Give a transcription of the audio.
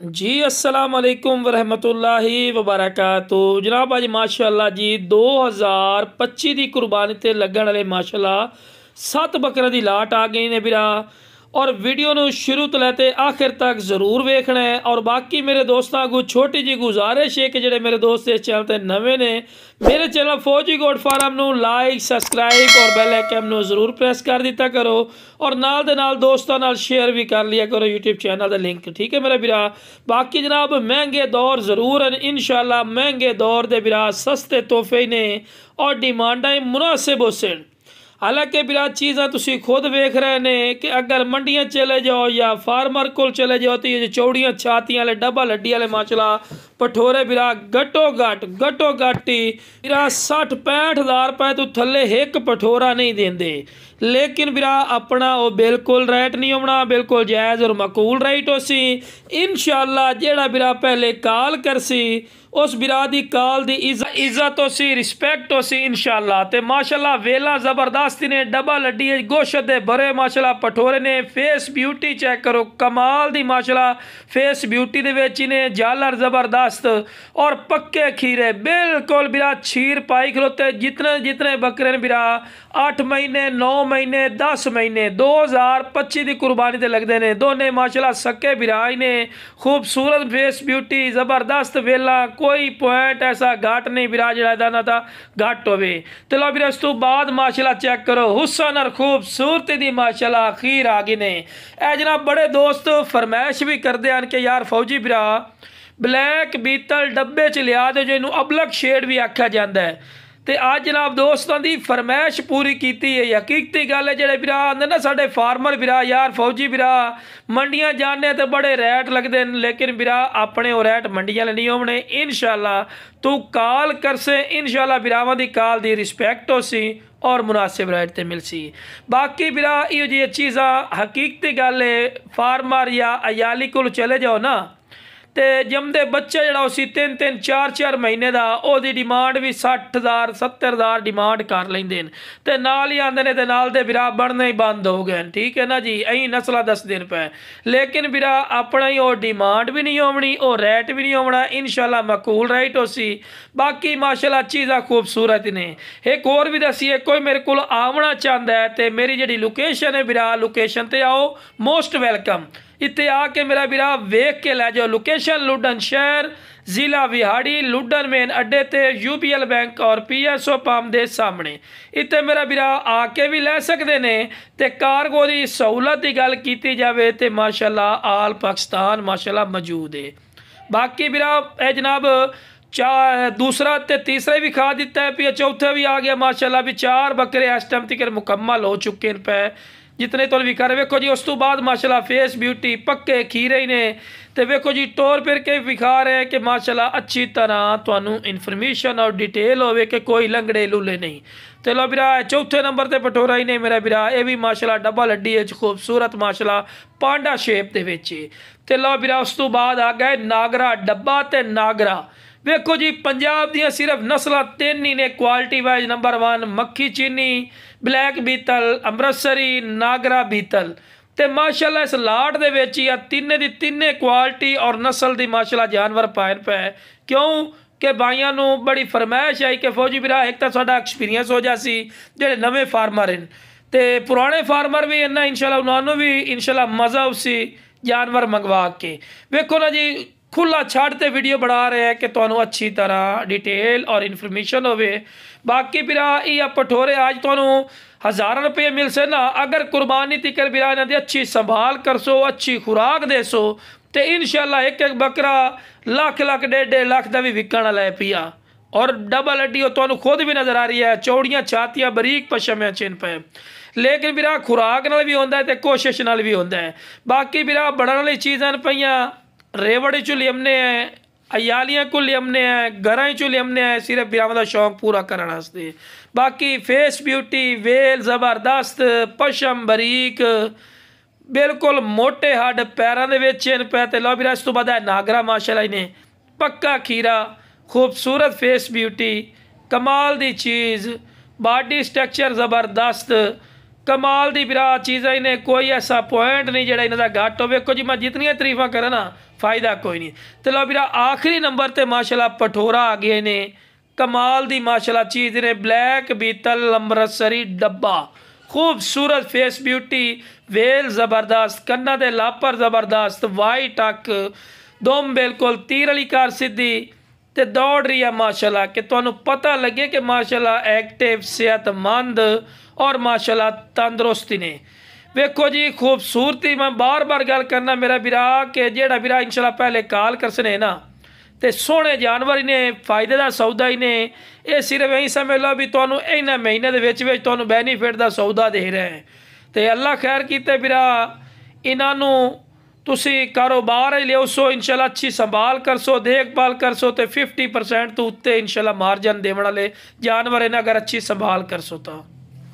जी अस्सलाम वालेकुम वरहमतुल्लाहि वबरकातुहू। जनाब अज माशाअल्लाह जी 2025 की कुरबानी ते लगन वाले माशाअल्लाह 7 बकरे की लाट आ गई ने बिरा। और वीडियो नू शुरू तो लैते आखिर तक जरूर वेखना है। और बाकी मेरे दोस्तों को छोटी जी गुजारिश है कि जेडे मेरे दोस्त इस चैनल ते नवे ने, मेरे चैनल फौजी गोट फार्म नू लाइक सब्सक्राइब और बैल आइकन नू जरूर प्रेस कर दिता करो। और नाल दे नाल दोस्तों नाल शेयर भी कर लिया करो यूट्यूब चैनल का लिंक, ठीक है मेरा बिरा। बाकी जनाब महंगे दौर जरूर हैं इंशाल्लाह। महंगे दौर दे बिरा सस्ते तोहफे ने और डिमांडा मुनासिब हुसन। हालांकि बिरा चीज़ा तुसी खुद वेख रहे ने कि अगर मंडियां चले जाओ या फार्मर को चले जाओ तो ये चौड़ियाँ छातियाँ वाले डबल हड्डी वाले माशाल्लाह पठोरे बिरा घटो घट ही बिरा 60-65 हज़ार रुपए तो थले एक पठोरा नहीं देंदे। लेकिन बिरा अपना वो बिल्कुल रेट नहीं होना, बिल्कुल जायज़ और मकूल रेट हो सी इंशाल्लाह। जेड़ा बिरा पहले कॉल कर सी उस बिरा दी कॉल दी इज्जत हो सी, रिस्पेक्ट हो सी इंशाल्लाह। ते माशाल्लाह वेला जबरदस्त ने, डबल हड्डी गोश्त दे भरे माशाल्लाह पठोरे ने। फेस ब्यूटी चेक करो, कमाल दी माशाल्लाह फेस ब्यूटी दे विच ने, झालर जबरदस्त और पक्के खीरे बिल्कुल बिरा छीर पाई खलोते। जितने जितने बकरे ने बिरा 8 महीने 9 महीने 10 महीने 2025 की कुर्बानी ते लगते हैं। दोने माशाल्लाह सक्के बिरा ने, खूबसूरत फेस ब्यूटी जबरदस्त वेला, कोई पॉइंट ऐसा घाट नहीं बिरा जड़ा ना था घाट होवे। तो लो बिरा उस तो बाद माशाल्लाह चेक करो हुसन और खूबसूरती दी माशाल्लाह अखीर आ गई ने। ए जनाब बड़े दोस्त फरमाइश भी करते हैं कि यार फौजी बिरा ब्लैक बीतल डब्बे च लिया दो, जो अबलक शेड भी आख्या जाता है। तो आज जनाब दोस्तों की फरमाइश पूरी की है। हकीकती गल है जेडे बिरा आते ना साडे फार्मर बिरा, यार फौजी बिरा मंडियां जाने तो बड़े रेट लगते हैं, लेकिन बिरा अपने वो रेट मंडियां नहीं होने इंशाल्लाह। तू कॉल कर से इंशाल्लाह बिरावां दी कॉल दी रिस्पेक्ट हो सी और मुनासिब रेट ते मिल सी। बाकी बिरा यो जी चीज़ा हकीकती गल है, फार्मर या अयाली को चले जाओ ना ते जमदे बच्चे जड़ा उसी 3-3 4-4 महीने का ओदी डिमांड भी 60,000 70,000 डिमांड कर लेंदे न। ते नाल ही आंदे ने ते नाल दे बिरा बनने ही बंद हो गए, ठीक है ना जी। अं नस्ल 10 दिन पे, लेकिन बिरा अपना ही वो डिमांड भी नहीं होनी, वो रेट भी नहीं होना इंशाल्लाह, मकूल रेट हो सी। बाकी माशाल्लाह चीज़ा खूबसूरत ने। एक और भी दसीए, कोई मेरे को आवना चाहता है तो मेरी जी लोकेशन है बिरा, लोकेशन ते आओ, मोस्ट वेलकम। इतने आके मेरा बिरा वेख के लै जाओ। लोकेशन लुडन शहर, जिला विहाड़ी, लुडन मेन अड्डे ते UBL बैंक और PSO पंप के सामने। इतने मेरा बिरा आके भी लै सकते ने। ते कारगो की सहूलत की गल की जाए तो माशाल्लाह आल पाकिस्तान माशाल्लाह मौजूद है। बाकी बिरा ए जनाब दूसरा ते तीसरा भी खा दिता है, फिर चौथा भी आ गया माशाल्लाह। भी 4 बकरे इस टाइम तक मुकम्मल हो चुके हैं पे जितने तो विखा रहे। वेखो जी उस तो बाद माशाल्लाह फेस ब्यूटी पक्के खीरे ही ने। तो वेखो जी टोर फिर के विखा रहे हैं कि माशाल्लाह अच्छी तरह तुहानू इन्फॉर्मेशन और डिटेल होवे कि कोई लंगड़े लूले नहीं। तो लो बिरा चौथे नंबर ते पटोरा ही नहीं मेरा बिरा, ये भी माशाल्लाह डबल हड्डी है खूबसूरत माशाल्लाह पांडा शेप दे विच। ते लो बिरा उस तो बाद आ गए नागरा डब्बा ते नागरा। वेखो जी पंजाब दियां सिर्फ नस्ल 3 ही ने क्वालिटी वाइज नंबर 1 मक्खी चीनी, ब्लैक बीतल, अमृतसरी, नागरा बीतल। ते माशाल्लाह इस लाट दे विच ही तिन्ने दी तिन्ने क्वालिटी और नस्ल दी माशाल्लाह जानवर पाए पे। क्यों कि भाइयों नू बड़ी फरमाइश आई कि फौजी बिरा एक तो साडा एक्सपीरियंस हो जासी जेडे नवे फार्मर हैं, ते पुराने फार्मर भी इन्ना इंशाल्लाह उन्होंने भी इंशाल्लाह मज़ा उसी जानवर मंगवा के। वेखो ना जी खुला छाड़ते वीडियो बना रहे हैं कि तुहानू अच्छी तरह डिटेल और इन्फॉर्मेशन होवे। बाकी बिरा ये पठोरे आज तुहानू हज़ार रुपये मिल से ना, अगर कुर्बानी तिकर बिरा इन्हां दी अच्छी संभाल कर सो, अच्छी खुराक दे सो, तो इंशाल्लाह एक एक बकरा लाख लाख 1.5 लाख का भी विकण वाला है पिया। और डबल हड्डी तुहानू खुद भी नज़र आ रही है, चौड़ियाँ छातियाँ बरीक पशम है चिन पे। लेकिन बिरा खुराक नाल भी होंदा है ते कोशिश नाल भी होंदा है। बाकी बिरा बढ़न वाली चीज़ां पईयां रेवड़ी चो लियमने हैं, अयालियां को लियमने हैं, घर चो लियमने हैं, सिर्फ बिरावां दा शौक पूरा करने वास्ते। बाकी फेस ब्यूटी वेल जबरदस्त, पशम बरीक, बिल्कुल मोटे हड पैरों के विच पे। ते लो बिरा इस तो बाद नागरा माशाल्लाह ने पक्का खीरा, खूबसूरत फेस ब्यूटी, कमाल दी चीज़, बॉडी स्ट्रक्चर जबरदस्त, कमाल दी बिरा चीज़ है, इन्हें कोई ऐसा पॉइंट नहीं जेड़ा इन्हां दा घट हो। वेखो जी मैं जितनियां तरीफा करा ना फायदा कोई नहीं। तो लो बिरा आखिरी नंबर ते माशाल्लाह पठोरा आ गए ने, कमाल दी माशाल्लाह चीज़ ने, ब्लैक बीतल अमृतसरी डब्बा, खूबसूरत फेस ब्यूटी, वेल ज़बरदस्त, कन्ना दे लापर ज़बरदस्त, वाइट अक, दुम बिल्कुल तीर वाली कार सीधी ते दौड़ रही है माशाल्लाह, कि तुहानू पता लगे कि माशाल्लाह एक्टिव सेहतमंद और माशाल्लाह तंदुरुस्ती ने। वेखो जी खूबसूरती, मैं बार बार गल करना मेरा बिरा कि जेड़ा बिरा इंशाल्लाह पहले कॉल करसने ना ते सोहने जानवर ने, फायदे का सौदा ही ने। ये सिर्फ यही समझ लो भी तुहानू इन्हां महीने दे विच विच तुहानू बैनीफिट का सौदा दे रहे हैं। तो अल्लाह खैर कीते बिरा इन्हों तुसी कारोबार लियो सो, इंशाल्लाह अच्छी संभाल कर सो, देखभाल कर सो, तो 50% तो उत्ते इंशाल्लाह मार्जन देने वाले जानवर इन्हें अगर अच्छी संभाल कर सो तो।